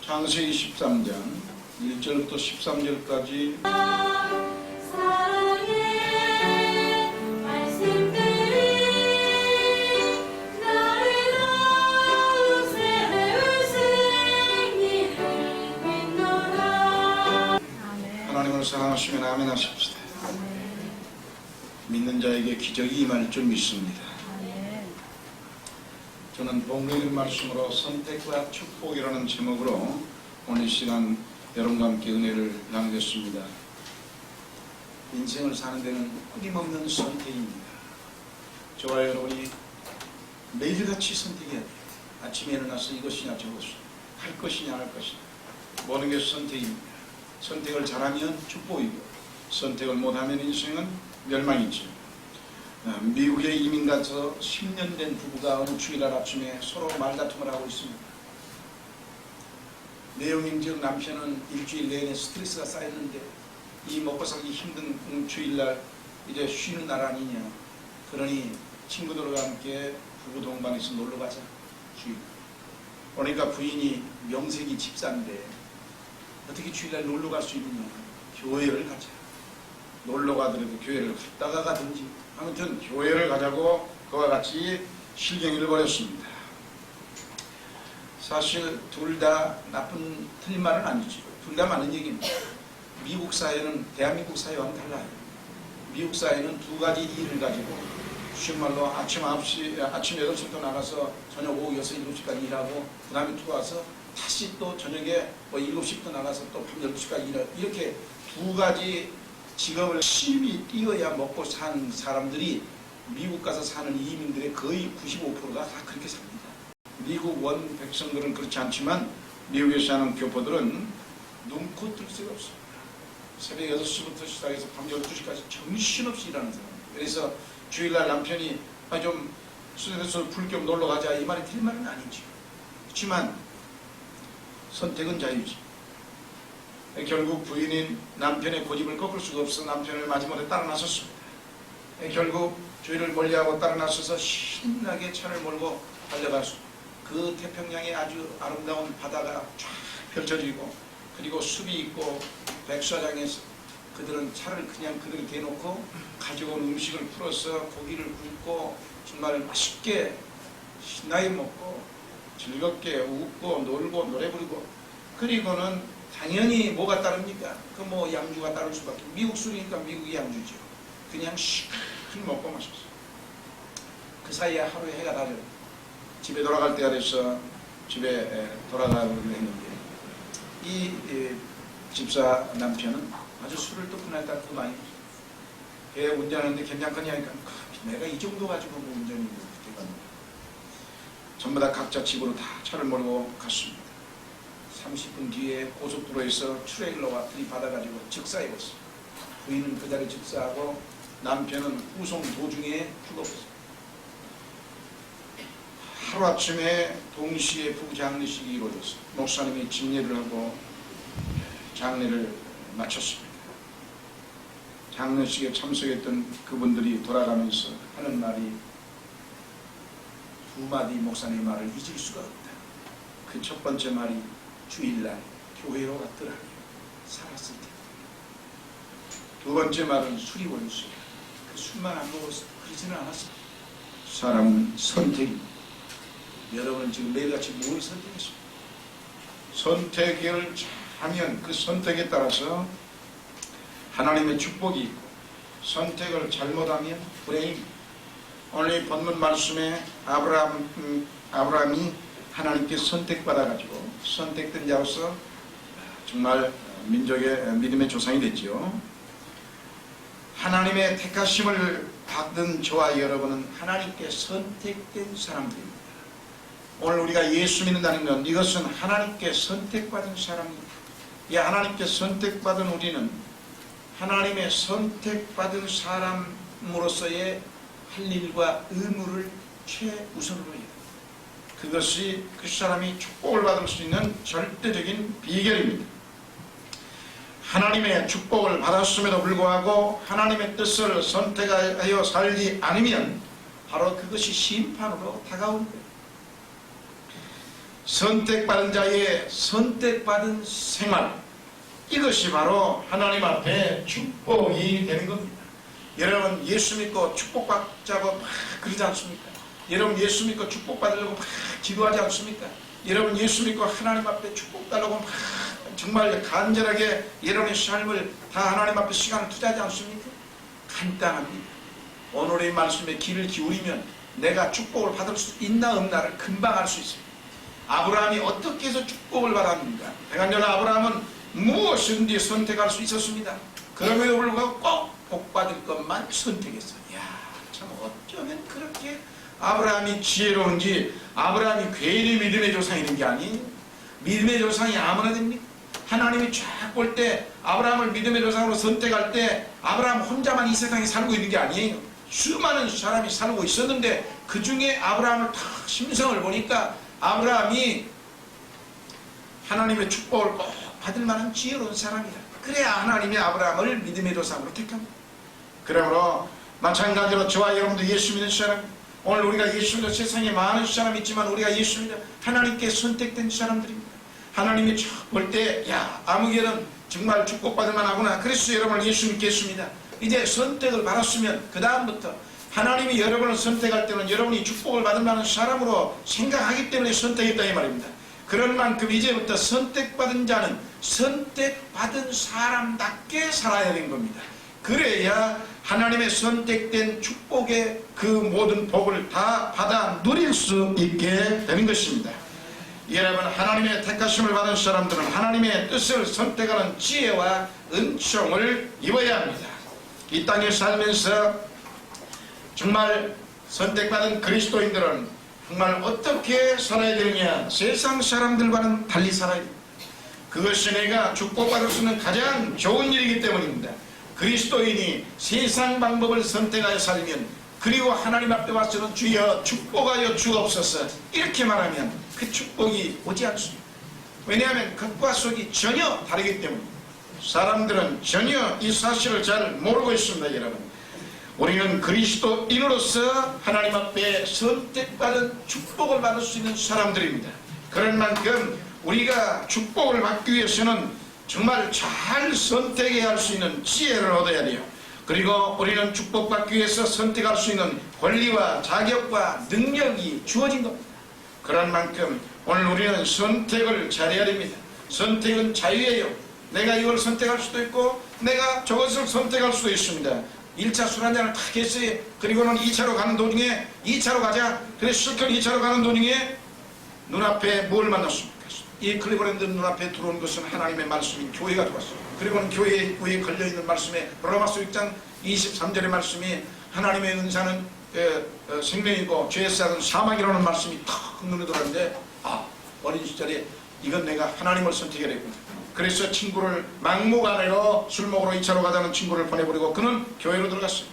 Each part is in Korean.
창세기 13장 1절부터 13절까지 하나님을 사랑하시면 아멘 하십시다. 믿는 자에게 기적이 임할 줄 믿습니다. 저는 복음의 말씀으로 선택과 축복이라는 제목으로 오늘 시간 여러분과 함께 은혜를 나누겠습니다. 인생을 사는 데는 끊임없는 선택입니다. 저와 여러분이 매일같이 선택해야 돼요. 아침에 일어나서 이것이냐 저것이냐, 할 것이냐 안 할 것이냐, 모든 게 선택입니다. 선택을 잘하면 축복이고 선택을 못하면 인생은 멸망이죠. 미국에 이민 가서 10년 된 부부가 어느 주일날 아침에 서로 말다툼을 하고 있습니다. 내용인즉 남편은 일주일 내내 스트레스가 쌓였는데 이 먹고 살기 힘든 주일날 이제 쉬는 날 아니냐, 그러니 친구들과 함께 부부 동반해서 놀러 가자 주일. 그러니까 부인이 명색이 집사인데 어떻게 주일날 놀러 갈 수 있느냐, 교회를 가자. 놀러 가더라도 교회를 갔다가 가든지 아무튼 교회를 가자고 그와 같이 실경을 벌였습니다. 사실 둘 다 나쁜 틀린 말은 아니죠. 둘 다 맞는 얘기입니다. 미국 사회는 대한민국 사회와는 달라요. 미국 사회는 두 가지 일을 가지고 쉬운 말로 아침 8시부터 나가서 저녁 오후 6, 7시까지 일하고 그 다음에 들어와서 다시 또 저녁에 7시부터 나가서 또 밤 12시까지 일하고, 이렇게 두 가지 직업을 열심히 뛰어야 먹고 사는 사람들이 미국 가서 사는 이민들의 거의 95%가 다 그렇게 삽니다. 미국 원 백성들은 그렇지 않지만 미국에 사는 교포들은 눈코 뜰 새가 없습니다. 새벽 6시부터 시작해서 밤 12시까지 정신없이 일하는 사람입니다. 그래서 주일날 남편이 좀 스트레스 풀 겸 놀러 가자 이 말이 틀린 말은 아니죠. 그렇지만 선택은 자유지. 결국 부인인 남편의 고집을 꺾을 수가 없어 남편을 마지못해 따라 나섰습니다. 결국 주일을 멀리하고 따라 나서서 신나게 차를 몰고 달려갔습니다. 그 태평양에 아주 아름다운 바다가 쫙 펼쳐지고 그리고 숲이 있고 백사장에서 그들은 차를 그냥 그대로 대놓고 가져온 음식을 풀어서 고기를 굽고 정말 맛있게 신나게 먹고 즐겁게 웃고 놀고 노래 부르고, 그리고는 당연히 뭐가 따릅니까? 그 뭐 양주가 따를 수밖에. 미국 술이니까 미국이 양주죠. 그냥 시큰 먹고 마셨어요. 그 사이에 하루에 해가 다져 집에 돌아갈 때가 돼서 집에 돌아가기로 했는데 이 집사 남편은 아주 술을 또 그날따라 더 많이 마셨어요. 배 운전하는데 괜찮겠냐 하니까 내가 이 정도 가지고 뭐 운전이 그렇게 갑니다. 전부 다 각자 집으로 다 차를 몰고 갔습니다. 30분 뒤에 고속도로에서 트레일러와 들이받아가지고 즉사해버렸어요. 부인은 그 자리에 즉사하고 남편은 후송 도중에 죽어버렸어요. 하루아침에 동시에 부부 장례식이 이루어졌어요. 목사님이 집례를 하고 장례를 마쳤습니다. 장례식에 참석했던 그분들이 돌아가면서 하는 말이 두 마디 목사님의 말을 잊을 수가 없다. 그 첫 번째 말이 주일날 교회로 갔더라니 살았을 때. 두 번째 말은 술이 원수야. 그 술만 안 먹어서 그러지는 않았어. 사람은 선택입니다. 여러분은 지금 매일같이 뭘 선택했습니까? 선택을 하면 그 선택에 따라서 하나님의 축복이 있고, 선택을 잘못하면 불행입니다. 오늘 본문 말씀에 아브라함이 하나님께 선택받아가지고 선택된 자로서 정말 민족의 믿음의 조상이 됐지요. 하나님의 택하심을 받은 저와 여러분은 하나님께 선택된 사람들입니다. 오늘 우리가 예수 믿는다는 건 이것은 하나님께 선택받은 사람입니다. 이 하나님께 선택받은 우리는 하나님의 선택받은 사람으로서의 할 일과 의무를 최우선으로 해야 됩니다. 그것이 그 사람이 축복을 받을 수 있는 절대적인 비결입니다. 하나님의 축복을 받았음에도 불구하고 하나님의 뜻을 선택하여 살지 않으면 바로 그것이 심판으로 다가온 거예요. 선택받은 자의 선택받은 생활, 이것이 바로 하나님 앞에 축복이 되는 겁니다. 여러분 예수 믿고 축복받자고 막 그러지 않습니까? 여러분 예수 믿고 축복받으려고 막 기도하지 않습니까? 여러분 예수 믿고 하나님 앞에 축복달라고 막 정말 간절하게 여러분의 삶을 다 하나님 앞에 시간을 투자하지 않습니까? 간단합니다. 오늘의 말씀에 귀를 기울이면 내가 축복을 받을 수 있나 없나를 금방 알 수 있습니다. 아브라함이 어떻게 해서 축복을 받았는가? 대간절한 아브라함은 무엇이든지 선택할 수 있었습니다. 그럼에도 불구하고 꼭 복받을 것만 선택했어요. 이야, 참 어쩌면 그렇게 아브라함이 지혜로운지. 아브라함이 괜히 믿음의 조상이 있는 게 아니에요. 믿음의 조상이 아무나 됩니까? 하나님이 쫙 볼 때 아브라함을 믿음의 조상으로 선택할 때 아브라함 혼자만 이 세상에 살고 있는 게 아니에요. 수많은 사람이 살고 있었는데 그 중에 아브라함을 다 심성을 보니까 아브라함이 하나님의 축복을 꼭 받을 만한 지혜로운 사람이다. 그래야 하나님이 아브라함을 믿음의 조상으로 택합니다. 그러므로 마찬가지로 저와 여러분도 예수 믿는 사람, 오늘 우리가 예수 믿는 세상에 많은 사람이 있지만 우리가 예수 믿는 하나님께 선택된 사람들입니다. 하나님이 볼 때 야, 아무개는 정말 축복받을 만하구나. 그래서 여러분을 예수 믿겠습니다. 이제 선택을 받았으면 그 다음부터 하나님이 여러분을 선택할 때는 여러분이 축복을 받을 만한 사람으로 생각하기 때문에 선택했다 이 말입니다. 그런 만큼 이제부터 선택받은 자는 선택받은 사람답게 살아야 되는 겁니다. 그래야 하나님의 선택된 축복의 그 모든 복을 다 받아 누릴 수 있게 되는 것입니다. 여러분, 하나님의 택하심을 받은 사람들은 하나님의 뜻을 선택하는 지혜와 은총을 입어야 합니다. 이 땅에 살면서 정말 선택받은 그리스도인들은 정말 어떻게 살아야 되느냐? 세상 사람들과는 달리 살아야 됩니다. 그것이 내가 축복받을 수 있는 가장 좋은 일이기 때문입니다. 그리스도인이 세상 방법을 선택하여 살면, 그리고 하나님 앞에 와서는 주여 축복하여 주옵소서 이렇게 말하면 그 축복이 오지 않습니다. 왜냐하면 겉과 속이 전혀 다르기 때문입니다. 사람들은 전혀 이 사실을 잘 모르고 있습니다. 여러분, 우리는 그리스도인으로서 하나님 앞에 선택받은 축복을 받을 수 있는 사람들입니다. 그런 만큼 우리가 축복을 받기 위해서는 정말 잘 선택해야 할 수 있는 지혜를 얻어야 돼요. 그리고 우리는 축복받기 위해서 선택할 수 있는 권리와 자격과 능력이 주어진 겁니다. 그런 만큼 오늘 우리는 선택을 잘해야 됩니다. 선택은 자유예요. 내가 이걸 선택할 수도 있고 내가 저것을 선택할 수도 있습니다. 1차 술 한잔을 탁 했어요. 그리고는 2차로 가는 도중에 2차로 가자. 그래서 실컷 2차로 가는 도중에 눈앞에 뭘 만났습니까? 이 클리브랜드 눈앞에 들어온 것은 하나님의 말씀인 교회가 들어왔어요. 그리고는 교회 위에 걸려있는 말씀에 로마서 6장 23절의 말씀이 하나님의 은사는 생명이고 죄의 삭은 사망이라는 말씀이 탁 눈에 들어왔는데, 어린 시절에 이건 내가 하나님을 선택해야 되구나. 그래서 친구를 막무가내로 술 먹으러 2차로 가자는 친구를 보내버리고 그는 교회로 들어갔어요.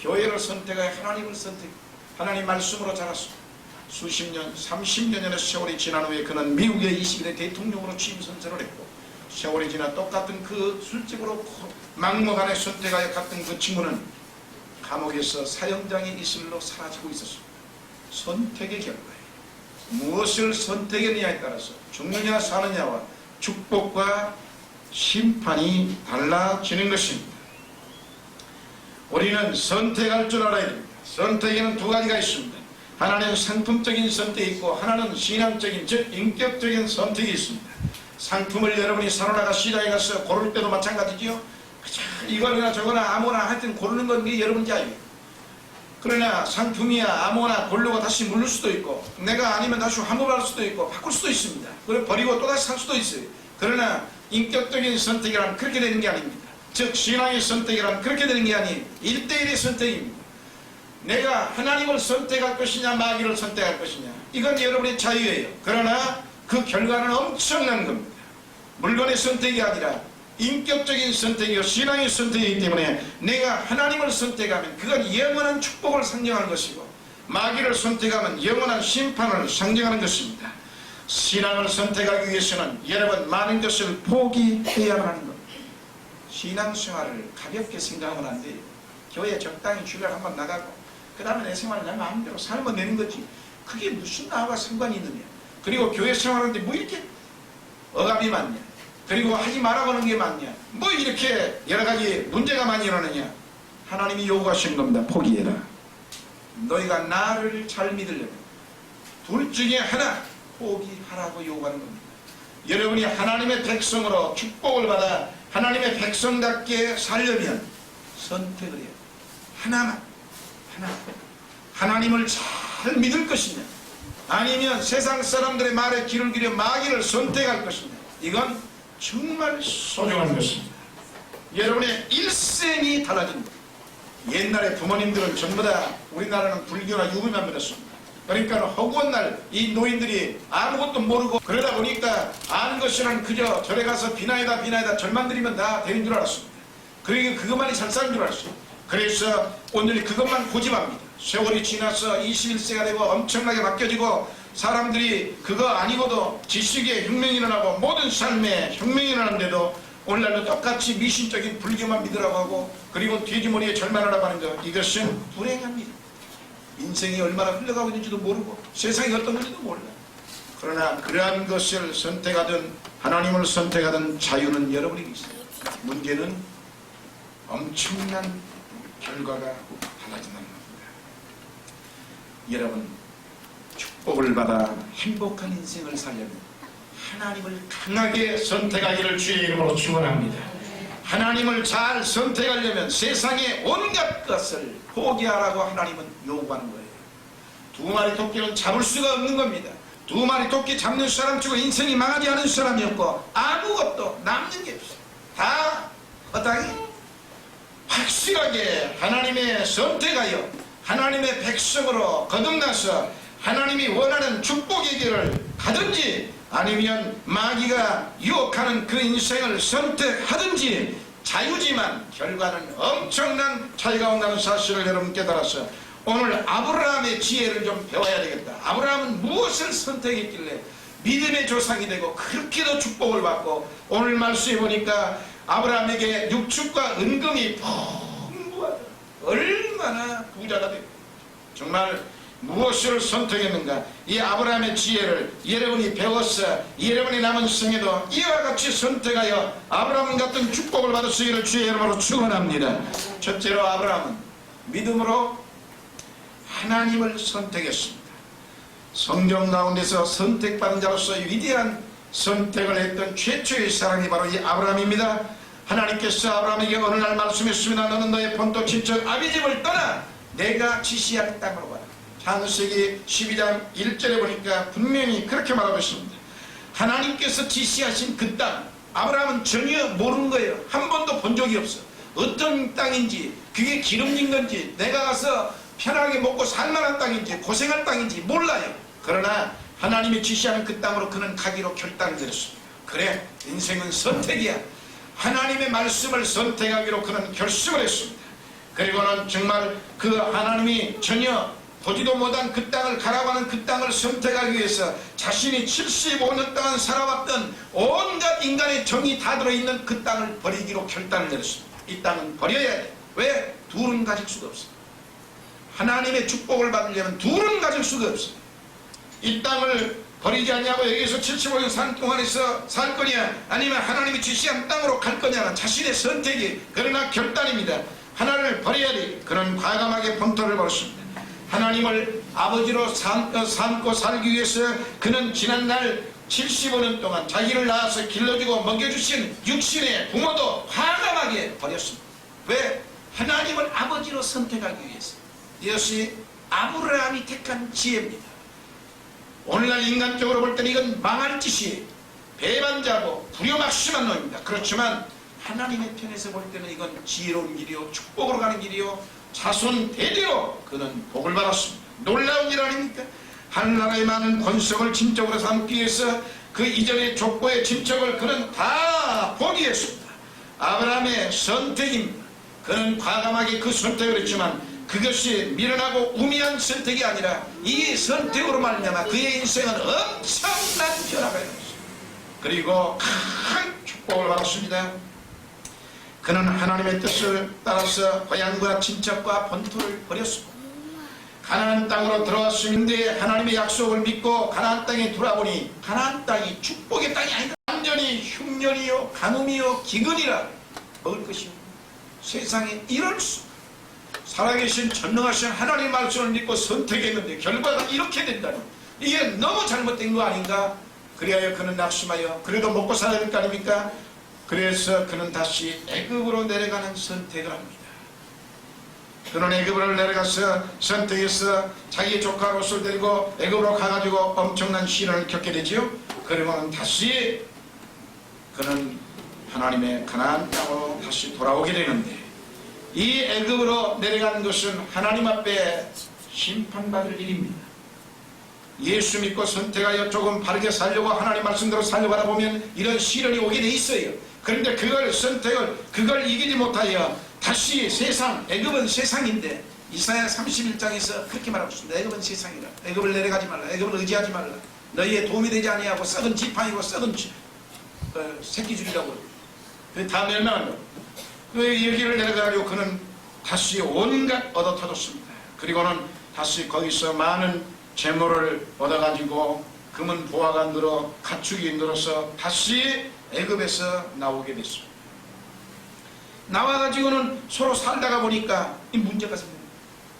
교회를 선택하여 하나님을 선택, 하나님 말씀으로 자랐어요. 수십 년, 30년의 세월이 지난 후에 그는 미국의 20일의 대통령으로 취임 선서를 했고, 세월이 지나 똑같은 그 술집으로 막무가내 선택하여 갔던 그 친구는 감옥에서 사형장에 있을로 사라지고 있었습니다. 선택의 결과예요. 무엇을 선택했느냐에 따라서 죽느냐 사느냐와 축복과 심판이 달라지는 것입니다. 우리는 선택할 줄 알아야 됩니다. 선택에는 두 가지가 있습니다. 하나는 상품적인 선택이 있고 하나는 신앙적인, 즉 인격적인 선택이 있습니다. 상품을 여러분이 사러 나가 시장에 가서 고를 때도 마찬가지지요. 이거나 저거나 아무나 하여튼 고르는 건 여러분 자유예요. 그러나 상품이야 아무나 고르고 다시 물릴 수도 있고 내가 아니면 다시 환불할 수도 있고 바꿀 수도 있습니다. 그리고 버리고 또다시 살 수도 있어요. 그러나 인격적인 선택이란 그렇게 되는 게 아닙니다. 즉 신앙의 선택이란 그렇게 되는 게 아닌 1대1의 선택입니다. 내가 하나님을 선택할 것이냐 마귀를 선택할 것이냐, 이건 여러분의 자유예요. 그러나 그 결과는 엄청난 겁니다. 물건의 선택이 아니라 인격적인 선택이요 신앙의 선택이기 때문에 내가 하나님을 선택하면 그건 영원한 축복을 상징하는 것이고, 마귀를 선택하면 영원한 심판을 상징하는 것입니다. 신앙을 선택하기 위해서는 여러분 많은 것을 포기해야만 하는 겁니다. 신앙생활을 가볍게 생각하면 안 돼요. 교회 적당히 주일 한번 나가고 그 다음에 내 생활을 내 마음대로 살면 되는 거지. 그게 무슨 나와 상관이 있느냐. 그리고 교회 생활하는데 뭐 이렇게 억압이 많냐, 그리고 하지 말라고 하는 게 많냐, 뭐 이렇게 여러 가지 문제가 많이 일어나냐. 하나님이 요구하시는 겁니다. 포기해라. 너희가 나를 잘 믿으려면 둘 중에 하나 포기하라고 요구하는 겁니다. 여러분이 하나님의 백성으로 축복을 받아 하나님의 백성답게 살려면 선택을 해요. 하나만, 하나님을 잘 믿을 것이냐, 아니면 세상 사람들의 말에 귀를 기울여 마귀를 선택할 것이냐. 이건 정말 소중한 것입니다. 여러분의 일생이 달라진다. 옛날에 부모님들은 전부 다, 우리나라는 불교나 유교만 믿었습니다. 그러니까 허구한 날 이 노인들이 아무것도 모르고 그러다 보니까 아는 것이란 그저 절에 가서 비나이다 절만 드리면 다 되는 줄 알았습니다. 그러니까 그것만이 잘 사는 줄 알았어요. 그래서 오늘 그것만 고집합니다. 세월이 지나서 21세가 되고 엄청나게 바뀌어지고 사람들이 그거 아니고도 지식의 혁명이 일어나고 모든 삶에 혁명이 일어나는데도 오늘날도 똑같이 미신적인 불교만 믿으라고 하고, 그리고 돼지머리에 절만하라고 하는 것, 이것은 불행합니다. 인생이 얼마나 흘러가고 있는지도 모르고 세상이 어떤 건지도 몰라. 그러나 그러한 것을 선택하든 하나님을 선택하든 자유는 여러분에게 있어요. 문제는 엄청난 결과가 달라진다는 겁니다. 여러분, 축복을 받아 행복한 인생을 살려면 하나님을 강하게 선택하기를 주의 이름으로 축원합니다. 하나님을 잘 선택하려면 세상의 온갖 것을 포기하라고 하나님은 요구하는 거예요. 두 마리 토끼는 잡을 수가 없는 겁니다. 두 마리 토끼 잡는 사람 치고 인생이 망하지 않은 사람이 없고 아무것도 남는 게 없어요. 다 허당이 확실하게 하나님의 선택하여 하나님의 백성으로 거듭나서 하나님이 원하는 축복의 길을 가든지 아니면 마귀가 유혹하는 그 인생을 선택하든지 자유지만 결과는 엄청난 차이가 온다는 사실을 여러분 깨달아서 오늘 아브라함의 지혜를 좀 배워야 되겠다. 아브라함은 무엇을 선택했길래 믿음의 조상이 되고 그렇게도 축복을 받고, 오늘 말씀해 보니까 아브라함에게 육축과 은금이 풍부하다. 얼마나 부자가 됐고, 정말 무엇을 선택했는가. 이 아브라함의 지혜를 여러분이 배워서 여러분이 남은 생에도 이와 같이 선택하여 아브라함 같은 축복을 받으시기를 주의 이름으로 축원합니다. 첫째로 아브라함은 믿음으로 하나님을 선택했습니다. 성경 가운데서 선택받은 자로서 위대한 선택을 했던 최초의 사람이 바로 이 아브라함입니다. 하나님께서 아브라함에게 어느 날 말씀했습니다. 너는 너의 본토 친척 아비집을 떠나 내가 지시할 땅으로 가라. 창세기 12장 1절에 보니까 분명히 그렇게 말하고 있습니다. 하나님께서 지시하신 그 땅, 아브라함은 전혀 모르는 거예요. 한 번도 본 적이 없어. 어떤 땅인지, 그게 기름진 건지, 내가 가서 편하게 먹고 살만한 땅인지 고생할 땅인지 몰라요. 그러나 하나님이 지시하는 그 땅으로 그는 가기로 결단을 내렸습니다. 그래, 인생은 선택이야. 하나님의 말씀을 선택하기로 그는 결심을 했습니다. 그리고는 정말 그 하나님이 전혀 보지도 못한 그 땅을 가라고 하는 그 땅을 선택하기 위해서 자신이 75년 동안 살아왔던 온갖 인간의 정이 다 들어있는 그 땅을 버리기로 결단을 내렸습니다. 이 땅은 버려야 돼. 왜? 둘은 가질 수가 없어. 하나님의 축복을 받으려면 둘은 가질 수가 없어. 이 땅을 버리지 않냐고 여기서 75년 산 동안에서 살 거냐, 아니면 하나님이 지시한 땅으로 갈 거냐는 자신의 선택이, 그러나 결단입니다. 하나를 버려야 돼. 그런 과감하게 본토를 벌였습니다. 하나님을 아버지로 삼고 살기 위해서 그는 지난날 75년 동안 자기를 낳아서 길러주고 먹여주신 육신의 부모도 과감하게 버렸습니다. 왜? 하나님을 아버지로 선택하기 위해서. 이것이 아브라함이 택한 지혜입니다. 오늘날 인간적으로 볼 때는 이건 망할 짓이, 배반자고 불효막심한 놈입니다. 그렇지만 하나님의 편에서 볼 때는 이건 지혜로운 길이요, 축복으로 가는 길이요, 자손 대대로 그는 복을 받았습니다. 놀라운 일 아닙니까? 하늘나라의 많은 권속을 친척으로 삼기 위해서 그 이전의 족보의 친척을 그는 다 포기했습니다. 아브라함의 선택입니다. 그는 과감하게 그 선택을 했지만 그것이 미련하고 우미한 선택이 아니라 이 선택으로 말미암아 그의 인생은 엄청난 변화가 일어났습니다. 그리고 큰 축복을 받았습니다. 그는 하나님의 뜻을 따라서 고향과 친척과 본토를 버렸습니다. 가나안 땅으로 들어왔음인데 하나님의 약속을 믿고 가나안 땅에 돌아보니 가나안 땅이 축복의 땅이 아니다. 완전히 흉년이요 가뭄이요 기근이라 먹을 것이요. 세상에 이럴 수 살아계신 전능하신 하나님의 말씀을 믿고 선택했는데 결과가 이렇게 된다니 이게 너무 잘못된 거 아닌가. 그리하여 그는 낙심하여 그래도 먹고 살아야 될 거 아닙니까? 그래서 그는 다시 애굽으로 내려가는 선택을 합니다. 그는 애굽으로 내려가서 선택해서 자기 조카 롯을 데리고 애굽으로 가가지고 엄청난 시련을 겪게 되지요. 그러고는 다시 그는 하나님의 가나안 땅으로 다시 돌아오게 되는데 이 애굽으로 내려가는 것은 하나님 앞에 심판받을 일입니다. 예수 믿고 선택하여 조금 바르게 살려고 하나님 말씀대로 살려고 하다 보면 이런 시련이 오게 돼 있어요. 그런데 그걸 이기지 못하여 다시 세상, 애굽은 세상인데 이사야 31장에서 그렇게 말하고 있습니다. 애굽은 세상이라. 애굽을 내려가지 말라. 애굽을 의지하지 말라. 너희의 도움이 되지 아니하고 썩은 지팡이고 썩은 새끼줄이라고. 다 멸망한 거. 여기를 내려가지고 그는 다시 온갖 얻어 터졌습니다. 그리고는 다시 거기서 많은 재물을 얻어가지고 금은 보화가 늘어 가축이 늘어서 다시 애굽에서 나오게 됐습니다. 나와가지고는 서로 살다가 보니까 이 문제가 생깁니다.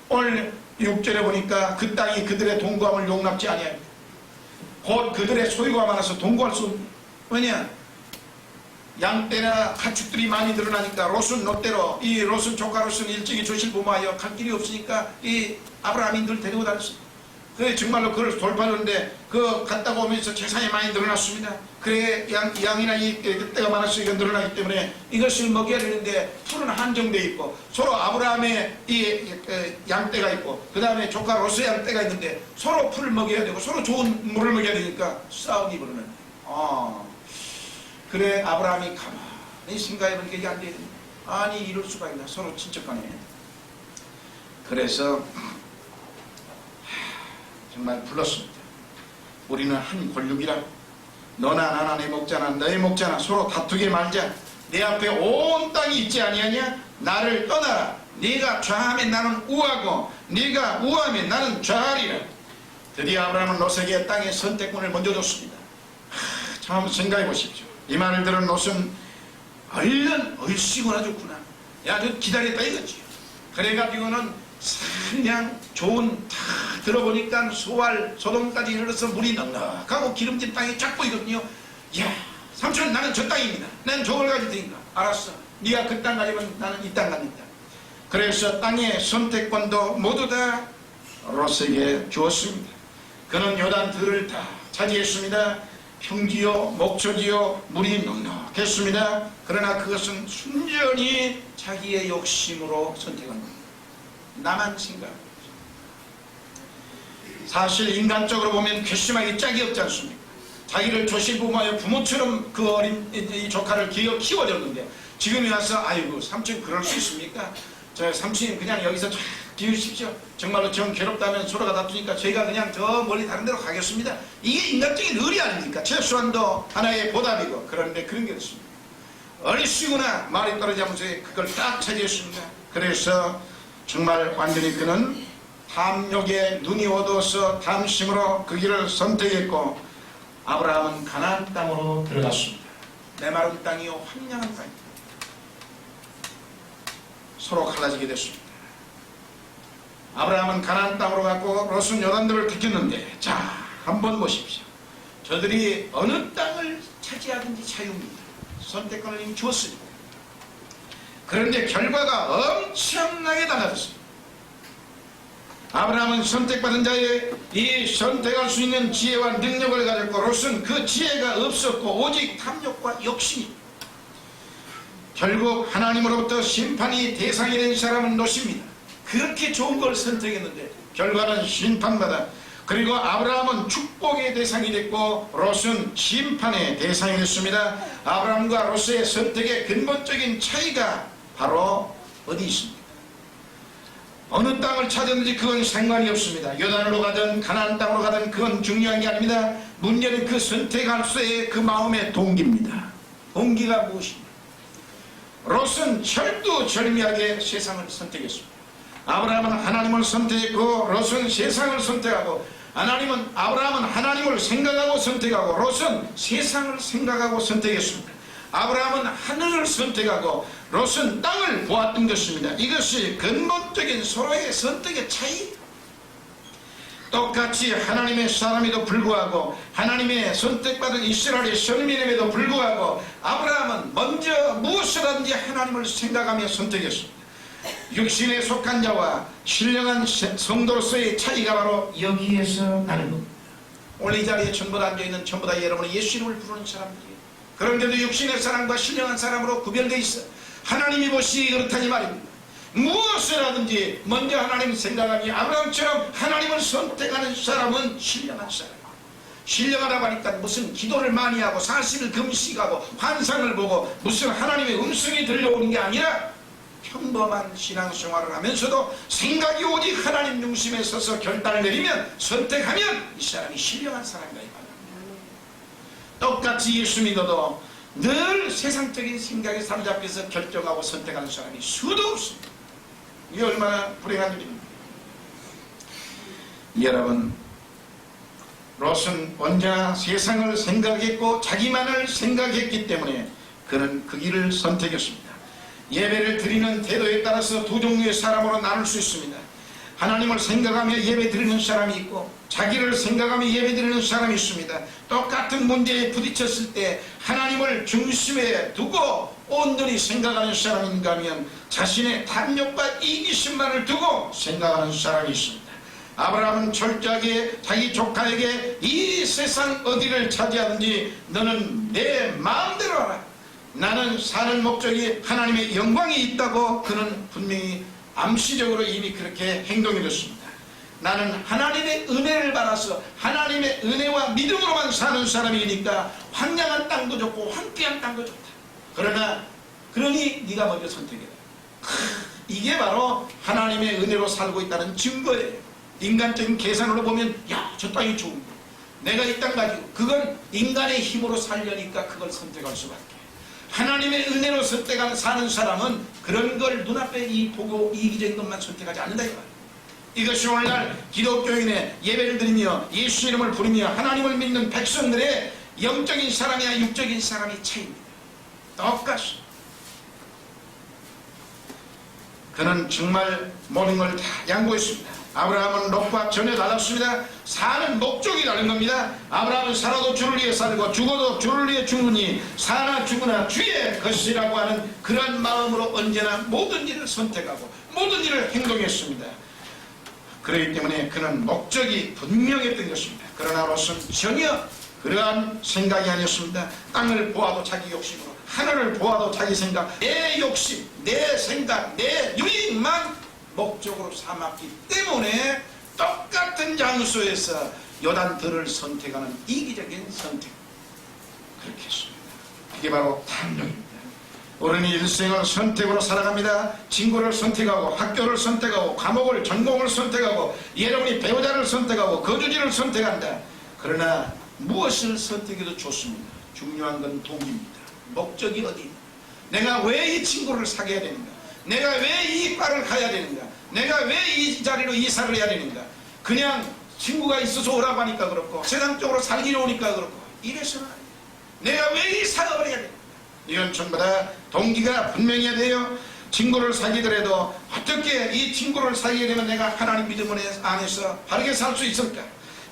오늘 6절에 보니까 그 땅이 그들의 동거함을 용납지 아니하니 곧 그들의 소유가 많아서 동거할 수 없니. 왜냐? 양떼나 가축들이 많이 늘어나니까 롯은 롯대로 이 롯은 조카 롯은 일찍이 조실부모하여 갈 길이 없으니까 이 아브라함이 늘 데리고 다녔어요. 그래 정말로 그걸 돌파하는데 그 갔다가 오면서 재산이 많이 늘어났습니다. 그래 양이나 이 때가 많았으니까 늘어나기 때문에 이것을 먹여야 되는데 풀은 한정되어 있고 서로 아브라함의 이 양떼가 있고 그 다음에 조카 롯의 양떼가 있는데 서로 풀을 먹여야 되고 서로 좋은 물을 먹여야 되니까 싸움이 벌어졌네. 그래 아브라함이 가만히 생각해보니까 이게 안 되네. 아니 이럴 수가 있나. 서로 친척간에. 그래서 정말 불렀습니다. 우리는 한 권력이라. 너나 나나 내 목자나 너의 목자나 서로 다투게 말자. 내 앞에 온 땅이 있지 아니하냐. 나를 떠나라. 네가 좌하면 나는 우하고 네가 우하면 나는 좌하리라. 드디어 아브라함은 롯에게 땅의 선택권을 먼저 줬습니다. 참 한번 생각해 보십시오. 이 말을 들은 롯은 얼른 얼씨구나 좋구나. 야 저 기다렸다 이거지. 그래가지고는 그냥 좋은 다 들어보니까 소돔까지 이르러서 물이 넉넉하고 기름진 땅이 쫙 보이거든요. 야 삼촌 나는 저 땅입니다. 난 저걸 가질 테니까. 알았어. 네가 그 땅 가지면 나는 이 땅 가진다. 그래서 땅의 선택권도 모두 다 롯에게 주었습니다. 그는 요단들을 다 차지했습니다. 평지요 목초지요 물이 넉넉했습니다. 그러나 그것은 순전히 자기의 욕심으로 선택한 겁니다. 나만 생각합니다. 사실 인간적으로 보면 괘씸하기 짝이 없지 않습니까? 자기를 조실부모하여 부모처럼 그 어린 이 조카를 키워줬는데 지금에 와서 아이고 삼촌 그럴 수 있습니까? 저 삼촌님 그냥 여기서 쫙 기우십시오. 정말로 정 괴롭다면 서로가 다투니까 저희가 그냥 저 멀리 다른 데로 가겠습니다. 이게 인간적인 의리 아닙니까? 최소한도 하나의 보답이고. 그런데 그런 게 없습니다. 어리씨구나 말이 떨어지면서 그걸 딱 차지했습니다. 그래서 정말 완전히 그는 탐욕에 눈이 어두워서 탐심으로 그 길을 선택했고 아브라함은 가나안 땅으로 들어갔습니다. 메마른 땅이요 황량한 땅입니다. 서로 갈라지게 됐습니다. 아브라함은 가나안 땅으로 갔고 롯은 요단들을 지켰는데 자 한번 보십시오. 저들이 어느 땅을 차지하든지 자유입니다. 선택권을 이미 주었으니까. 그런데 결과가 엄청나게 달라졌어요. 아브라함은 선택받은 자의 이 선택할 수 있는 지혜와 능력을 가졌고 롯은 그 지혜가 없었고 오직 탐욕과 욕심이. 결국 하나님으로부터 심판이 대상이 된 사람은 롯입니다. 그렇게 좋은 걸 선택했는데 결과는 심판받아. 그리고 아브라함은 축복의 대상이 됐고 롯은 심판의 대상이 됐습니다. 아브라함과 롯의 선택의 근본적인 차이가 바로 어디 있습니까? 어느 땅을 찾았는지 그건 상관이 없습니다. 요단으로 가든 가나안 땅으로 가든 그건 중요한 게 아닙니다. 문제는 그 선택할 수의 그 마음의 동기입니다. 동기가 무엇입니까? 롯은 철두철미하게 세상을 선택했습니다. 아브라함은 하나님을 선택했고 롯은 세상을 선택하고 아브라함은 하나님을 생각하고 선택하고 롯은 세상을 생각하고 선택했습니다. 아브라함은 하늘을 선택하고 롯은 땅을 보았던 것입니다. 이것이 근본적인 서로의 선택의 차이. 똑같이 하나님의 사람에도 불구하고 하나님의 선택받은 이스라엘의 선민임에도 불구하고 아브라함은 먼저 무엇이라든지 하나님을 생각하며 선택했습니다. 육신에 속한 자와 신령한 성도로서의 차이가 바로 여기에서 나는 겁니다. 오늘 이 자리에 전부 다 앉아있는 전부 다 여러분은 예수 이름을 부르는 사람들이에요. 그런데도 육신의 사람과 신령한 사람으로 구별되어 있어. 하나님이 보시기 그렇다니 말입니다. 무엇을 하든지 먼저 하나님 생각하니 아브라함처럼 하나님을 선택하는 사람은 신령한 사람. 신령하다고 하니까 무슨 기도를 많이 하고 40일 금식하고 환상을 보고 무슨 하나님의 음성이 들려오는 게 아니라 평범한 신앙생활을 하면서도 생각이 오직 하나님 중심에 서서 결단을 내리면 선택하면 이 사람이 신령한 사람이다 이 말입니다. 똑같이 예수 믿어도 늘 세상적인 생각에 사로잡혀서 결정하고 선택하는 사람이 수도 없습니다. 이게 얼마나 불행한 일입니까? 여러분, 롯은 언제나 세상을 생각했고 자기만을 생각했기 때문에 그는 그 길을 선택했습니다. 예배를 드리는 태도에 따라서 두 종류의 사람으로 나눌 수 있습니다. 하나님을 생각하며 예배 드리는 사람이 있고 자기를 생각하며 예배 드리는 사람이 있습니다. 똑같은 문제에 부딪혔을 때 하나님을 중심에 두고 온전히 생각하는 사람인가 하면 자신의 탐욕과 이기심만을 두고 생각하는 사람이 있습니다. 아브라함은 철저하게 자기 조카에게 이 세상 어디를 차지하든지 너는 내 마음대로 하라. 나는 사는 목적이 하나님의 영광이 있다고 그는 분명히 암시적으로 이미 그렇게 행동해줬습니다. 나는 하나님의 은혜를 받아서 하나님의 은혜와 믿음으로만 사는 사람이니까 황량한 땅도 좋고 황폐한 땅도 좋다. 그러니 네가 먼저 선택해라. 이게 바로 하나님의 은혜로 살고 있다는 증거예요. 인간적인 계산으로 보면 야, 저 땅이 좋은 거야. 내가 이 땅 가지고 그건 인간의 힘으로 살려니까 그걸 선택할 수밖에. 하나님의 은혜로 사는 사람은 그런 걸 눈앞에 보고 이기적인 것만 선택하지 않는다 이 말이에요. 이것이 오늘날 기독교인의 예배를 드리며 예수 이름을 부르며 하나님을 믿는 백성들의 영적인 사람이나 육적인 사람의 차이입니다. 똑같이 그는 정말 모든 걸 다 양보했습니다. 아브라함은 롯과 전혀 달랐습니다. 사는 목적이 다른 겁니다. 아브라함은 살아도 주를 위해 살고 죽어도 주를 위해 죽으니 사나 죽으나 주의 것이라고 하는 그런 마음으로 언제나 모든 일을 선택하고 모든 일을 행동했습니다. 그렇기 때문에 그는 목적이 분명했던 것입니다. 그러나 롯은 전혀 그러한 생각이 아니었습니다. 땅을 보아도 자기 욕심으로, 하늘을 보아도 자기 생각, 내 욕심, 내 생각, 내 유익만 목적으로 삼았기 때문에 똑같은 장소에서 요단들을 선택하는 이기적인 선택, 그렇게 했습니다. 이게 바로 탐욕입니다. 우리는 일생을 선택으로 살아갑니다. 친구를 선택하고 학교를 선택하고 과목을 전공을 선택하고 여러분이 배우자를 선택하고 거주지를 선택한다. 그러나 무엇을 선택해도 좋습니다. 중요한 건 동기입니다. 목적이 어디인가? 내가 왜 이 친구를 사귀어야 되는가? 내가 왜 이 과를 가야 되는가? 내가 왜 이 자리로 이사를 해야 되는가? 그냥 친구가 있어서 오라고 하니까 그렇고 세상적으로 살기로 오니까 그렇고 이래서는 아니에요. 내가 왜 이 사업을 해야 되는가? 이건 전부 다 동기가 분명해야 돼요. 친구를 사귀더라도 어떻게 이 친구를 사귀게 되면 내가 하나님 믿음 안에서 바르게 살 수 있을까?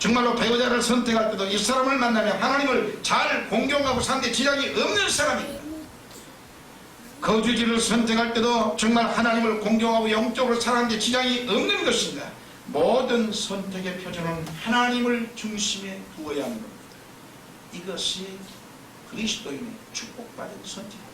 정말로 배우자를 선택할 때도 이 사람을 만나면 하나님을 잘 공경하고 사는데 지장이 없는 사람입니다. 거주지를 선택할 때도 정말 하나님을 공경하고 영적으로 살아가는데 지장이 없는 것입니다. 모든 선택의 표준은 하나님을 중심에 두어야 하는 겁니다. 이것이 그리스도인의 축복받은 선택입니다.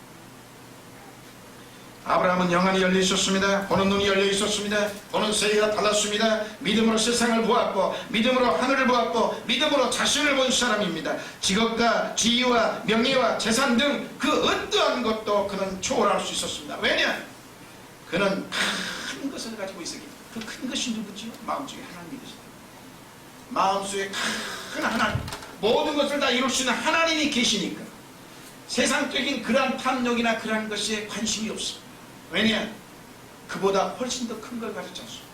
아브라함은 영안이 열려 있었습니다. 보는 눈이 열려 있었습니다. 보는 세계가 달랐습니다. 믿음으로 세상을 보았고 믿음으로 하늘을 보았고 믿음으로 자신을 본 사람입니다. 직업과 지위와 명예와 재산 등 그 어떠한 것도 그는 초월할 수 있었습니다. 왜냐? 그는 큰 것을 가지고 있었기 때문에. 그 큰 것이 누구지요? 마음속에 하나님이 계십니다. 마음속에 큰 하나님, 모든 것을 다 이룰 수 있는 하나님이 계시니까 세상적인 그러한 탐욕이나 그러한 것에 관심이 없습니다. 왜냐? 그보다 훨씬 더 큰 걸 가졌지 않습니까?